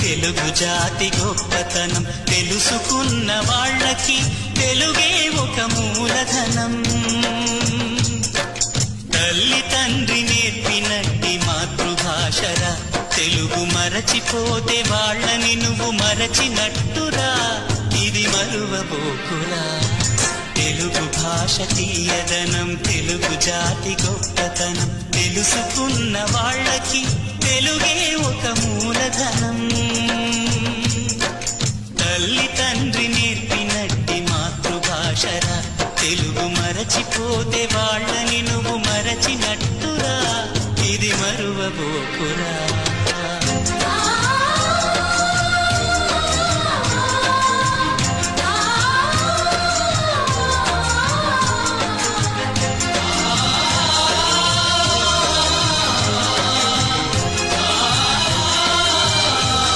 తెలుగు జాతి గొప్పతనం తెలుసుకున్న వాళ్ళకి తెలుగే ఒక మూలధనం. తల్లి తండ్రి నేర్పినట్టి మాతృభాషరా, తెలుగు మరచిపోతే వాళ్ళని నువ్వు మరచినట్టురా, ఇది మరువబోకురా. తెలుగు భాష తీయదనం, తెలుగు జాతి గొప్పతనం తెలుసుకున్న వాళ్ళకి తెలుగే ఒక మూలధనం. తల్లి తండ్రి నేర్పినట్టి మాతృభాషరా, తెలుగు మరచిపోతే వాళ్ళని నువ్వు మరచినట్టురా, ఇది మరువబోకురా.